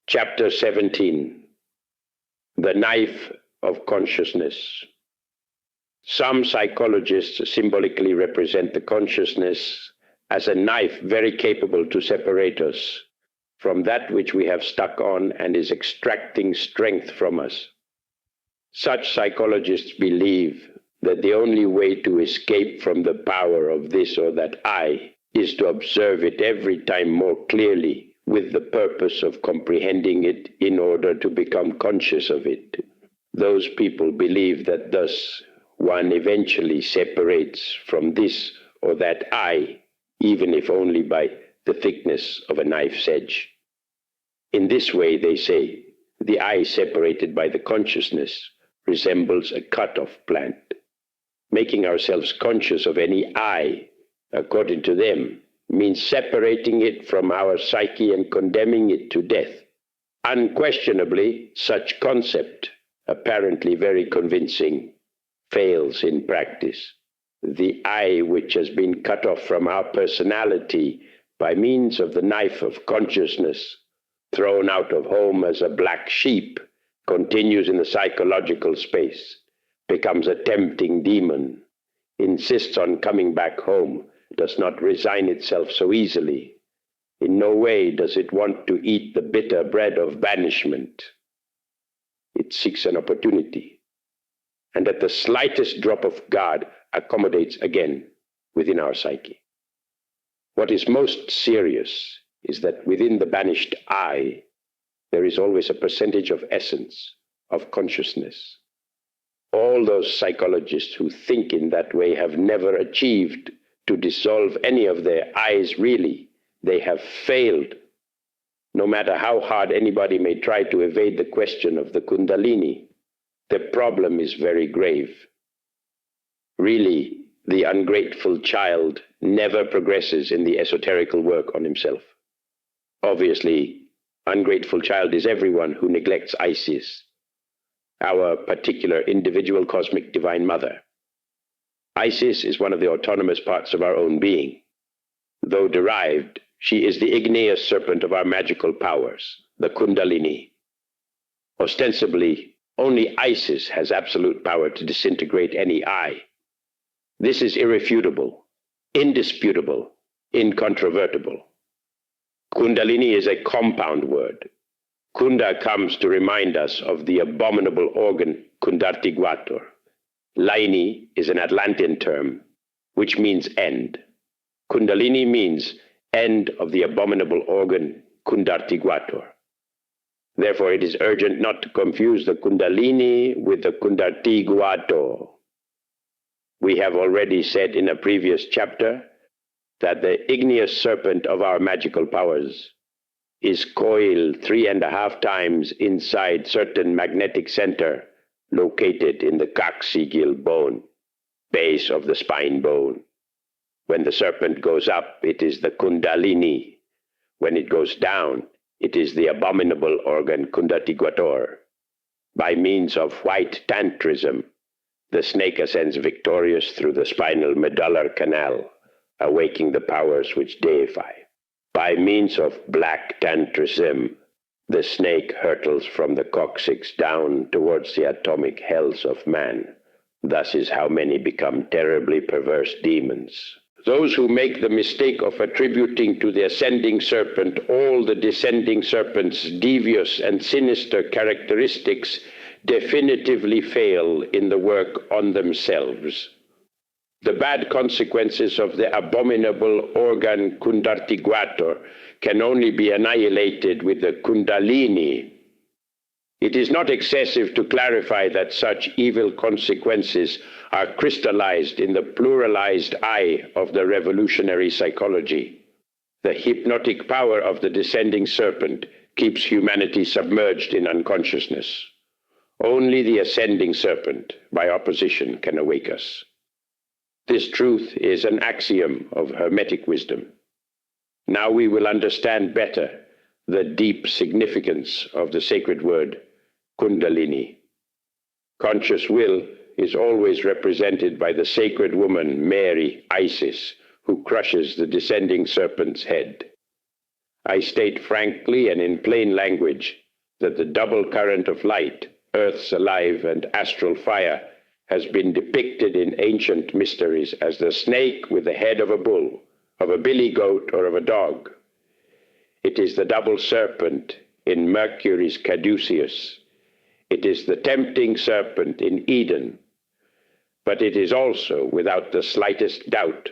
Chapter 17, The Knife of Consciousness. Some psychologists symbolically represent the consciousness as a knife very capable to separate us from that which we have stuck on and is extracting strength from us. Such psychologists believe that the only way to escape from the power of this or that I is to observe it every time more clearly, with the purpose of comprehending it in order to become conscious of it. Those people believe that thus one eventually separates from this or that I, even if only by the thickness of a knife's edge. In this way, they say, the I separated by the consciousness resembles a cut-off plant. Making ourselves conscious of any I, according to them, means separating it from our psyche and condemning it to death. Unquestionably, such concept, apparently very convincing, fails in practice. The I which has been cut off from our personality by means of the knife of consciousness, thrown out of home as a black sheep, continues in the psychological space, becomes a tempting demon, insists on coming back home, does not resign itself so easily. In no way does it want to eat the bitter bread of banishment. It seeks an opportunity, and at the slightest drop of guard accommodates again within our psyche. What is most serious is that within the banished I, there is always a percentage of essence, of consciousness. All those psychologists who think in that way have never achieved to dissolve any of their I's really. They have failed. No matter how hard anybody may try to evade the question of the Kundalini, the problem is very grave. Really, the ungrateful child never progresses in the esoterical work on himself. Obviously, ungrateful child is everyone who neglects Isis, our particular individual cosmic divine mother. Isis is one of the autonomous parts of our own being. Though derived, she is the igneous serpent of our magical powers, the Kundalini. Ostensibly, only Isis has absolute power to disintegrate any I. This is irrefutable, indisputable, incontrovertible. Kundalini is a compound word. Kunda comes to remind us of the abominable organ Kundartiguator. Laini is an Atlantean term, which means end. Kundalini means end of the abominable organ Kundartiguator. Therefore, it is urgent not to confuse the Kundalini with the Kundartiguator. We have already said in a previous chapter that the igneous serpent of our magical powers is coiled 3.5 times inside certain magnetic center located in the coccygeal bone, base of the spine bone. When the serpent goes up, it is the Kundalini. When it goes down, it is the abominable organ Kundartiguator. By means of white tantrism, the snake ascends victorious through the spinal medullar canal, awaking the powers which deify. By means of black tantrism, the snake hurtles from the coccyx down towards the atomic hells of man. Thus is how many become terribly perverse demons. Those who make the mistake of attributing to the ascending serpent all the descending serpent's devious and sinister characteristics definitively fail in the work on themselves. The bad consequences of the abominable organ Kundartiguator can only be annihilated with the Kundalini. It is not excessive to clarify that such evil consequences are crystallized in the pluralized I of the revolutionary psychology. The hypnotic power of the descending serpent keeps humanity submerged in unconsciousness. Only the ascending serpent, by opposition, can awake us. This truth is an axiom of Hermetic wisdom. Now we will understand better the deep significance of the sacred word Kundalini. Conscious will is always represented by the sacred woman Mary, Isis, who crushes the descending serpent's head. I state frankly and in plain language that the double current of light, earth's alive and astral fire, has been depicted in ancient mysteries as the snake with the head of a bull, of a billy goat, or of a dog. It is the double serpent in Mercury's caduceus. It is the tempting serpent in Eden. But it is also, without the slightest doubt,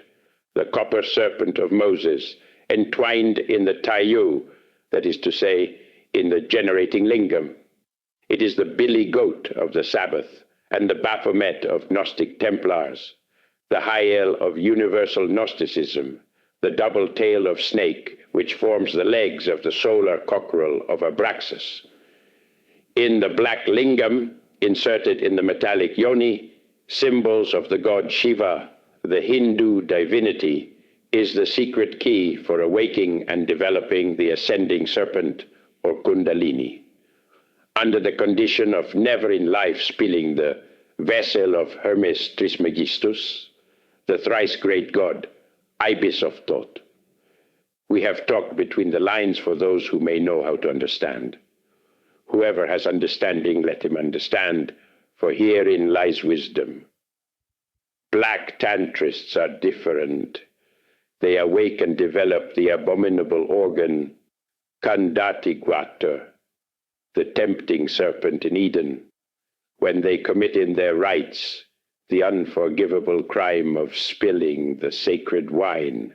the copper serpent of Moses, entwined in the tayu, that is to say, in the generating lingam. It is the billy goat of the Sabbath, and the Baphomet of Gnostic Templars, the Hyel of universal Gnosticism, the double tail of snake, which forms the legs of the solar cockerel of Abraxas. In the black lingam, inserted in the metallic yoni, symbols of the god Shiva, the Hindu divinity, is the secret key for awaking and developing the ascending serpent, or Kundalini. Under the condition of never in life spilling the vessel of Hermes Trismegistus, the thrice great god, ibis of thought. We have talked between the lines for those who may know how to understand. Whoever has understanding, let him understand, for herein lies wisdom. Black tantrists are different. They awake and develop the abominable organ, Kandati Gwater, the tempting serpent in Eden, when they commit in their rites the unforgivable crime of spilling the sacred wine.